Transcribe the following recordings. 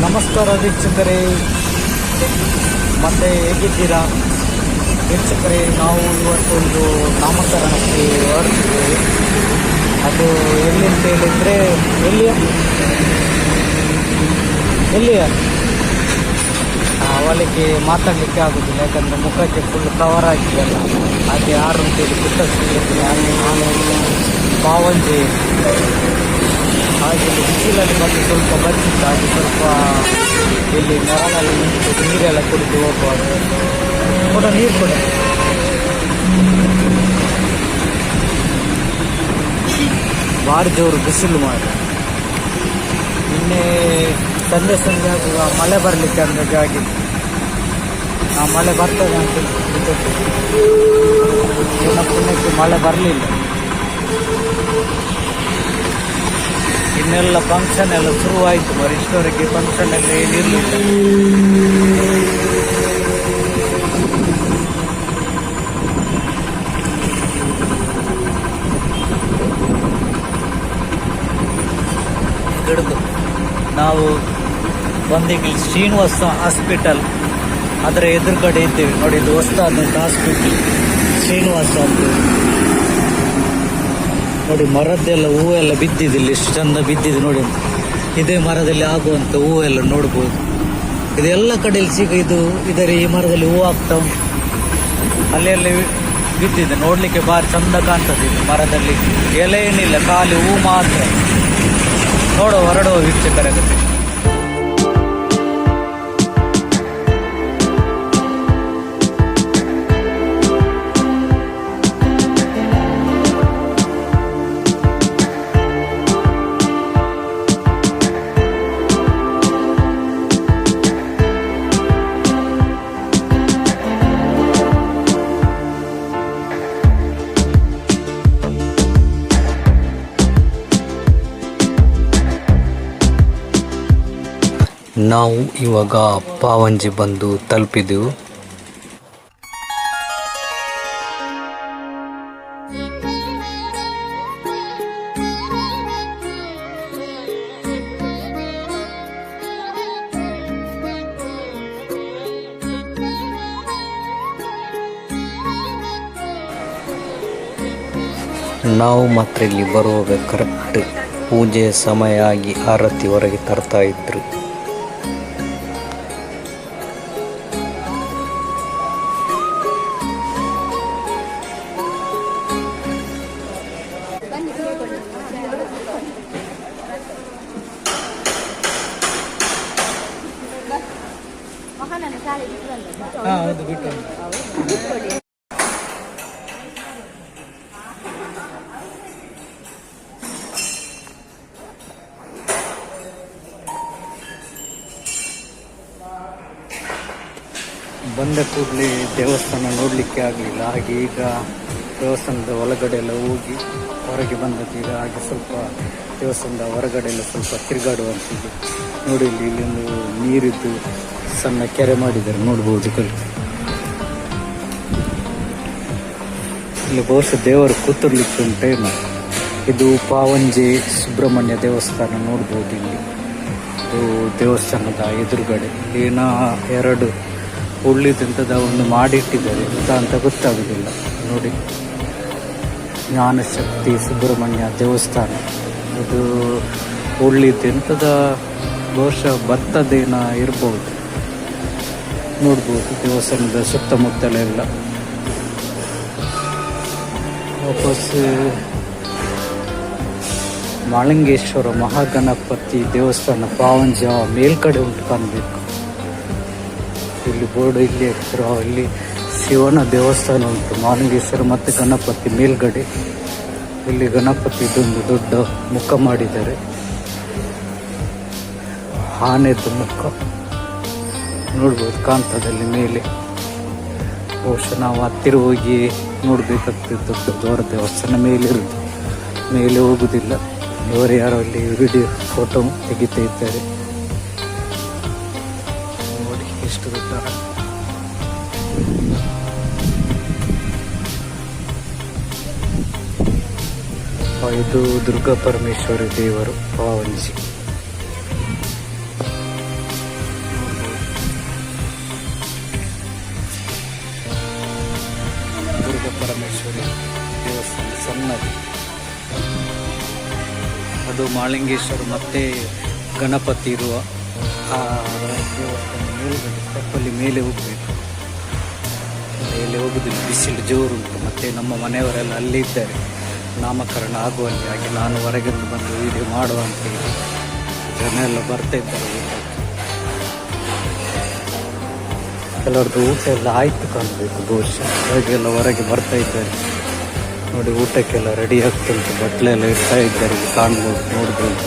ನಮಸ್ಕಾರ ವೀಕ್ಷಕರೇ, ಮತ್ತೆ ಹೇಗಿದ್ದೀರಾ ವೀಕ್ಷಕರೇ? ನಾವು ಇವತ್ತೊಂದು ನಾಮಕರಣಕ್ಕೆ ಹೊರಟಿದ್ದೇವೆ. ಅದು ಎಲ್ಲಿ ಅಂತ ಹೇಳಿದರೆ ಎಲ್ಲಿಯ ಅವಳಿಗೆ ಮಾತಾಡಲಿಕ್ಕೆ ಆಗೋದಿಲ್ಲ, ಯಾಕಂದರೆ ಮುಖಕ್ಕೆ ಫುಲ್ ಕವರ್ ಆಗಿದೆಯಲ್ಲ, ಹಾಗೆ ಯಾರು ಅಂತೇಳಿ ಗೊತ್ತಾಗ್ತಿಲ್ಲ. ಹಾಗೆ ನಾನು ಪಾವಂಜೆ ಹಾಗೆ ಬಿಸಿಲಲ್ಲಿ ಬಂದು ಸ್ವಲ್ಪ ಬರ್ತಿತ್ತು, ಹಾಗೆ ಸ್ವಲ್ಪ ಇಲ್ಲಿ ನೆರಳಲ್ಲಿ ನಿಂತು ನೀರೆಲ್ಲ ಕುಡಿದು ಹೋಗುವಾಗ ಕೂಡ ನೀರು ಕೂಡ ಭಾರಿ ಜೋರು ಬಿಸಿಲು ಮಾಡಿ. ನಿನ್ನೆ ಸಂಜೆ ಆಗುವ ಮಳೆ ಬರಲಿಕ್ಕೆ ಅಂದಾಗೆ ಆಗಿತ್ತು. ಆ ಮಳೆ ಬರ್ತದೆ ಅಂತ ಪುಣ್ಯಕ್ಕೆ ಮಳೆ ಬರಲಿಲ್ಲ. ಇನ್ನೆಲ್ಲ ಫಂಕ್ಷನ್ ಎಲ್ಲ ಶುರುವಾಯಿತು, ಬರೀ ಇಷ್ಟವರೆಗೆ ಫಂಕ್ಷನ್ ಎಲ್ಲ ಏನಿರಲಿಲ್ಲ. ಹಿಡಿದು ನಾವು ಬಂದೀಗ ಶ್ರೀನಿವಾಸ ಹಾಸ್ಪಿಟಲ್ ಅದರ ಎದುರುಗಡೆ ಇದ್ದೇವೆ ನೋಡಿ. ಇದು ಹೊಸದಾದಂಥ ಹಾಸ್ಪಿಟಲ್ ಶ್ರೀನಿವಾಸ ಅಂತ ನೋಡಿ. ಮರದ್ದೆಲ್ಲ ಹೂವೆಲ್ಲ ಬಿದ್ದಿದೆ, ಇಲ್ಲಿ ಎಷ್ಟು ಚಂದ ಬಿದ್ದಿದೆ ನೋಡಿ. ಇದೇ ಮರದಲ್ಲಿ ಆಗುವಂಥ ಹೂವೆಲ್ಲ ನೋಡ್ಬೋದು. ಇದೆಲ್ಲ ಕಡೆಯಲ್ಲಿ ಈ ಮರದಲ್ಲಿ ಹೂವು ಆಗ್ತಾ ಉಂಟು. ಅಲ್ಲೆಲ್ಲ ಬಿದ್ದಿದೆ, ನೋಡ್ಲಿಕ್ಕೆ ಭಾರಿ ಚಂದ ಕಾಣ್ತದೆ. ಇದು ಮರದಲ್ಲಿ ಎಲೆ ಏನಿಲ್ಲ, ಖಾಲಿ ಹೂ ಮಾತ್ರ. ಹೊರಡುವ ವೀಕ್ಷಕರಾಗುತ್ತೆ. ನಾವು ಇವಾಗ ಪಾವಂಜೆ ಬಂದು ತಲುಪಿದೆವು. ನಾವು ಮಾತ್ರ ಇಲ್ಲಿ ಬರುವಾಗ ಕರೆಕ್ಟ್ ಪೂಜೆ ಸಮಯ ಆಗಿ ಆರತಿ ಹೊರಗೆ ತರ್ತಾ ಇದ್ರು. ಹೌದು, ಬಿಟ್ಟು ಬಂದ ಕೂಡಲೇ ದೇವಸ್ಥಾನ ನೋಡಲಿಕ್ಕೆ ಆಗಲಿಲ್ಲ. ಹಾಗೆ ಈಗ ದೇವಸ್ಥಾನದ ಒಳಗಡೆ ಎಲ್ಲ ಹೋಗಿ ಹೊರಗೆ ಬಂದದ್ದು. ಈಗ ಹಾಗೆ ಸ್ವಲ್ಪ ದೇವಸ್ಥಾನದ ಹೊರಗಡೆ ಎಲ್ಲ ಸ್ವಲ್ಪ ತಿರುಗಾಡುವಂತಿದೆ ನೋಡಿ. ಇಲ್ಲೊಂದು ನೀರಿದ್ದು ಸಣ್ಣ ಕೆರೆ ಮಾಡಿದ್ದಾರೆ, ನೋಡ್ಬೋದು. ಇಲ್ಲಿ ಬಹುಶಃ ದೇವರು ಕೂತಿರ್ಲಿಕ್ಕೆ ಉಂಟೇನು. ಇದು ಪಾವಂಜೆ ಸುಬ್ರಹ್ಮಣ್ಯ ದೇವಸ್ಥಾನ ನೋಡ್ಬೋದು. ಇಲ್ಲಿ ಇದು ದೇವಸ್ಥಾನದ ಎದುರುಗಡೆ ಎರಡು ಉಳ್ಳಿದಂಥದ ಒಂದು ಮಾಡಿಟ್ಟಿದ್ದಾರೆ ಅಂತ ಗೊತ್ತಾಗುದಿಲ್ಲ ನೋಡಿ. ಜ್ಞಾನಶಕ್ತಿ ಸುಬ್ರಹ್ಮಣ್ಯ ದೇವಸ್ಥಾನ. ಇದು ಉಳ್ಳಿದ್ದೆಂಥದ ಬಹುಶಃ ಭತ್ತದೇನ ಇರ್ಬೋದು, ನೋಡ್ಬೋದು. ದೇವಸ್ಥಾನದ ಸುತ್ತಮುತ್ತಲೆಲ್ಲ ವಾಪಸ್ ಮಾಳಿಂಗೇಶ್ವರ ಮಹಾಗಣಪತಿ ದೇವಸ್ಥಾನ ಪಾವಂಜ ಮೇಲ್ಕಡೆ ಉಂಟು ಕಾಣಬೇಕು. ಇಲ್ಲಿ ಬೋರ್ಡ್ ಇಲ್ಲಿ ಇಲ್ಲಿ ಶಿವನ ದೇವಸ್ಥಾನ ಉಂಟು, ಮಾಲಿಂಗೇಶ್ವರ ಮತ್ತು ಗಣಪತಿ ಮೇಲ್ಗಡೆ. ಇಲ್ಲಿ ಗಣಪತಿದೊಂದು ದೊಡ್ಡ ಮುಖ ಮಾಡಿದ್ದಾರೆ, ಆನೆದು ಮುಖ. ನೋಡ್ಬೋದು ಕಾಣ್ತದಲ್ಲಿ ಮೇಲೆ. ಬಹುಶಃ ನಾವು ಹತ್ತಿರ ಹೋಗಿ ನೋಡ್ಬೇಕಾಗ್ತಿತ್ತು. ದೊಡ್ಡ ದೇವಸ್ಥಾನ ಮೇಲೆ ಇರುತ್ತೆ, ಮೇಲೆ ಹೋಗುದಿಲ್ಲ. ಇವರು ಯಾರೋ ಅಲ್ಲಿ ವಿಡಿಯೋ ಫೋಟೋ ತೆಗಿತಾ ಇದ್ದಾರೆ. ನೋಡಿ ಎಷ್ಟು ದೊಡ್ಡ. ಇದು ದುರ್ಗಾ ಪರಮೇಶ್ವರಿ ದೇವರು ಪಾವಂಜಿ. ದುರ್ಗಾ ಪರಮೇಶ್ವರಿ ದೇವಸ್ಥಾನ ಸಣ್ಣದು. ಅದು ಮಾಳಿಂಗೇಶ್ವರ ಮತ್ತೆ ಗಣಪತಿ ಇರುವ ಆ ದೇವಸ್ಥಾನ ಮೇಲ್ಗಡೆ ಸ್ಟೆಪ್ಪಲ್ಲಿ ಮೇಲೆ ಹೋಗಬೇಕು. ಮೇಲೆ ಹೋಗುದಿಲ್ಲ, ಬಿಸಿಲು ಜೋರುಂಟು. ಮತ್ತೆ ನಮ್ಮ ಮನೆಯವರೆಲ್ಲ ಅಲ್ಲೇ ಇದ್ದಾರೆ, ನಾಮಕರಣ ಆಗುವಲ್ಲಿ. ಹಾಗೆ ನಾನು ಹೊರಗಿಂದ ಬಂದು ವಿಡಿಯೋ ಮಾಡುವ ಅಂತ ಹೇಳಿ ಜನ ಎಲ್ಲ ಬರ್ತಾ ಇದ್ದಾರೆ ಊಟಕ್ಕೆ. ಕೆಲವ್ರದ್ದು ಊಟ ಎಲ್ಲ ಆಯ್ತು ಕಾಣಬೇಕು ಬಹುಶಃ, ಹಾಗೆಲ್ಲ ಹೊರಗೆ ಬರ್ತಾ ಇದ್ದಾರೆ. ನೋಡಿ ಊಟಕ್ಕೆಲ್ಲ ರೆಡಿ ಆಗ್ತುಂಟು, ಬಟ್ಲೆ ಎಲ್ಲ ಇಡ್ತಾ ಇದ್ದಾರೆ. ಕಾಣ್ಬೋದು, ನೋಡ್ಬೋದು.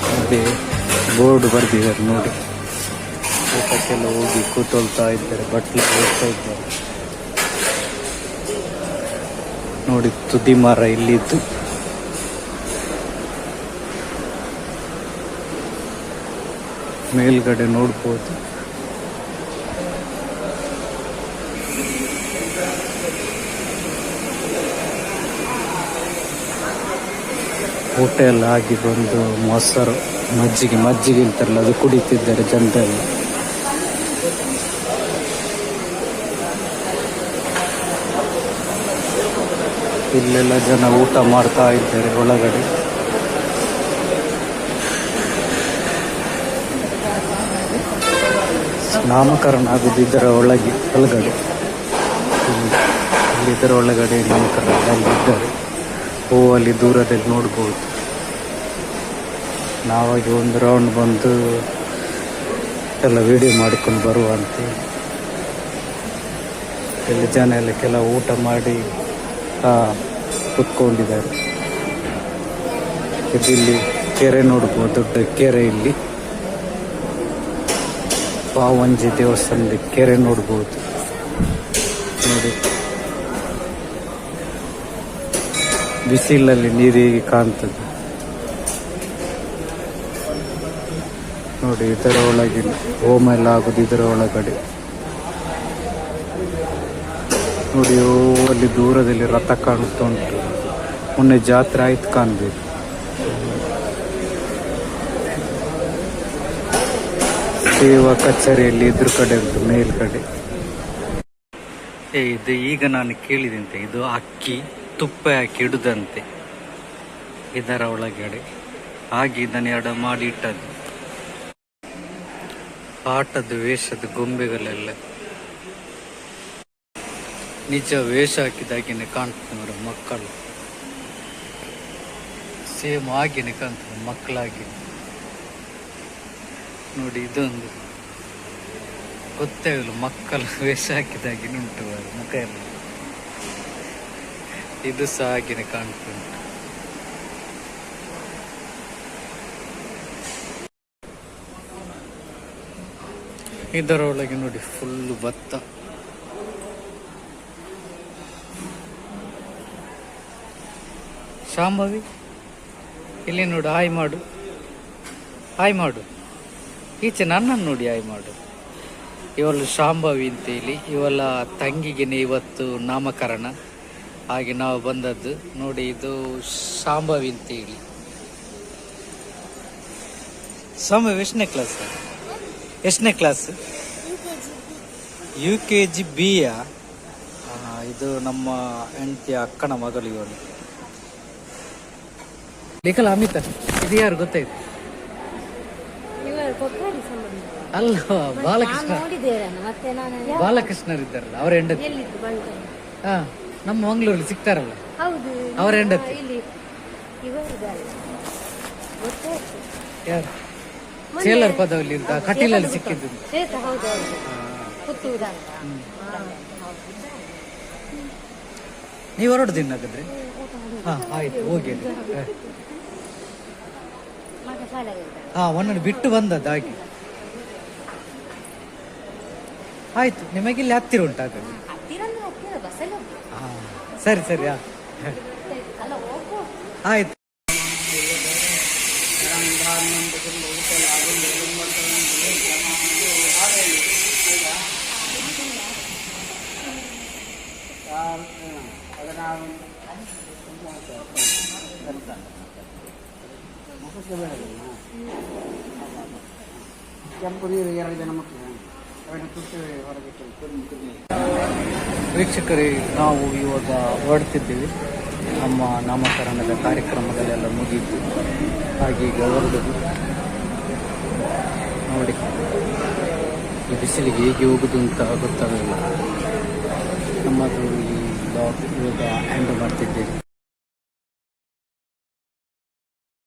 ನೋಡಿ ಬೋರ್ಡ್ ಬರ್ದಿದ್ದಾರೆ ನೋಡಿ. ಊಟಕ್ಕೆಲ್ಲ ಹೋಗಿ ಕೂತೊಳ್ತಾ ಇದ್ದಾರೆ, ಬಟ್ಲೆ ಇಡ್ತಾ ಇದ್ದಾರೆ. ನೋಡಿ ತುದಿ ಮರ ಇಲ್ಲಿದ್ದು. ಮೇಲ್ಗಡೆ ನೋಡ್ಬೋದು. ಊಟ ಎಲ್ಲ ಆಗಿ ಬಂದು ಮೊಸರು ಮಜ್ಜಿಗೆ ಅಂತಾರಲ್ಲ, ಅದು ಕುಡಿತಿದ್ದಾರೆ ಜನರೆಲ್ಲ. ಇಲ್ಲೆಲ್ಲ ಜನ ಊಟ ಮಾಡ್ತಾ ಇದ್ದಾರೆ ಒಳಗಡೆ. ನಾಮಕರಣ ಆಗುದು ಇದರ ಒಳಗಡೆ. ಇದರ ಒಳಗಡೆ ನಾಮಕರಣ ಅಲ್ಲಿದ್ದಾರೆ. ಅಲ್ಲಿ ದೂರದಲ್ಲಿ ನೋಡ್ಬೋದು. ನಾವಾಗಿ ಒಂದು ರೌಂಡ್ ಬಂದು ಎಲ್ಲ ವಿಡಿಯೋ ಮಾಡ್ಕೊಂಡು ಬರುವ ಅಂತೇಳಿ. ಇಲ್ಲಿ ಜನ ಎಲ್ಲ ಕೆಲವು ಊಟ ಮಾಡಿ ಕುತ್ಕೊಂಡಿದ್ದಾರೆ. ಇಲ್ಲಿ ಕೆರೆ ನೋಡ್ಬೋದು, ದೊಡ್ಡ ಕೆರೆ. ಇಲ್ಲಿ ಪಾವಂಜಿ ದೇವಸ್ಥಾನದ ಕೆರೆ ನೋಡ್ಬೋದು. ನೋಡಿ ಬಿಸಿಲಲ್ಲಿ ನೀರಿಗೆ ಕಾಣ್ತದೆ. ನೋಡಿ ಇದರ ಒಳಗೆ ಹೋಮ ಎಲ್ಲ ಆಗುದು ಇದರ ಒಳಗಡೆ. ನೋಡಿ ಅಲ್ಲಿ ದೂರದಲ್ಲಿ ರಥ ಕಾಣುತ್ತಾ ಉಂಟು. ಮೊನ್ನೆ ಜಾತ್ರೆ ಆಯ್ತು ಕಾಣ್ಬೇಕು. ಸೇವಾ ಕಚೇರಿಯಲ್ಲಿ ಎದುರು ಕಡೆ ಉಂಟು, ಮೇಲ್ಗಡೆ. ಇದು ಈಗ ನಾನು ಕೇಳಿದಂತೆ ಇದು ಅಕ್ಕಿ ತುಪ್ಪ ಹಾಕಿ ಇಡುದಂತೆ ಇದರ ಒಳಗಡೆ. ಹಾಗೆ ಇದನ್ನು ಎರಡು ಮಾಡಿ ಇಟ್ಟದ್ದು. ಆಟದ ವೇಷದ ಗೊಂಬೆಗಳೆಲ್ಲ ನಿಜ ವೇಷ ಹಾಕಿದಾಗಿನೇ ಕಾಣ್ತಾರೆ ಮಕ್ಕಳು. ಸೇಮ್ ಹಾಗೇನೆ ಕಾಣ್ತದೆ ಮಕ್ಕಳಾಗಿ. ನೋಡಿ ಇದೊಂದು ಗೊತ್ತೇ ಇಲ್ಲ, ಮಕ್ಕಳ ವೇಷ ಹಾಕಿದಾಗಿನ ಉಂಟು ಮುಖ ಎಲ್ಲ. ಇದು ಸಹ ಹಾಗೇನೆ ಕಾಣ್ತುಂಟು. ಇದರೊಳಗೆ ನೋಡಿ ಫುಲ್ ಭತ್ತ. ಶಾಂಭವಿ ಇಲ್ಲಿ ನೋಡು, ಹಾಯ್ ಮಾಡು, ಹಾಯ್ ಮಾಡು. ಈಚೆ ನನ್ನನ್ನು ನೋಡಿ ಹಾಯ್ ಮಾಡು. ಇವಳು ಶಾಂಭವಿ ಅಂತೇಳಿ, ಇವಳ ತಂಗಿಗೆನೆ ಇವತ್ತು ನಾಮಕರಣ. ಹಾಗೆ ನಾವು ಬಂದದ್ದು ನೋಡಿ. ಇದು ಶಾಂಭವಿ ಅಂತೇಳಿ. ಶಾಂಭವಿ ಎಷ್ಟನೇ ಕ್ಲಾಸ್? UKG B. ಇದು ನಮ್ಮ ಹೆಂಡತಿಯ ಅಕ್ಕನ ಮಗಳು ಇವಳು. ಲೇಖಲ ಅಮಿತ, ಇದು ಯಾರು ಗೊತ್ತಾಯ್ತು? ಅಲ್ಲ, ಬಾಲಕೃಷ್ಣರಿದ್ದಾರಲ್ಲ ಅವ್ರ ಹೆಂಡತಿ. ನಮ್ಮ ಮಂಗಳೂರಲ್ಲಿ ಸಿಗ್ತಾರಲ್ಲ ಅವರ ಹೆಂಡತಿ. ಯಾರು? ಸೇಲರ್ ಪದವಲ್ಲಿ ಕಟೀಲಲ್ಲಿ ಸಿಕ್ಕಿದ್ದು. ನೀವು ಹೊರಡುದಿನ ಹಾಗಾದ್ರೆ? ಆಯ್ತು, ಹೋಗಿ. ಹಾ ಒಂದನ್ನು ಬಿಟ್ಟು ಬಂದದ್ದು ಹಾಗೆ. ಆಯ್ತು, ನಿಮಗೆ ಇಲ್ಲಿ ಹತ್ತಿರ ಉಂಟಾಗ. ಹಾ ಸರಿ ಸರಿ, ಆಯ್ತು. ಕೆಂಪು ನೀರು 2 ಜನ ಮಕ್ಕಳು ವೀಕ್ಷಕರೇ, ನಾವು ಇವಾಗ ಹೊರಡ್ತಿದ್ದೀವಿ. ನಮ್ಮ ನಾಮಕರಣದ ಕಾರ್ಯಕ್ರಮಗಳೆಲ್ಲ ಮುಗಿಯಿತು, ಹಾಗೆ ಈಗ ಹೊರಡುದು ನೋಡಿ. ಈ ಬಿಸಿಲಿಗೆ ಹೇಗೆ ಹೋಗುದು ಅಂತ ಗೊತ್ತಾಗಲ್ಲ. ನಮ್ಮದು ಈ ಬ್ಲಾಗ್ ಇವಾಗ ಎಂಡ್ ಮಾಡ್ತಿದ್ದೇವೆ.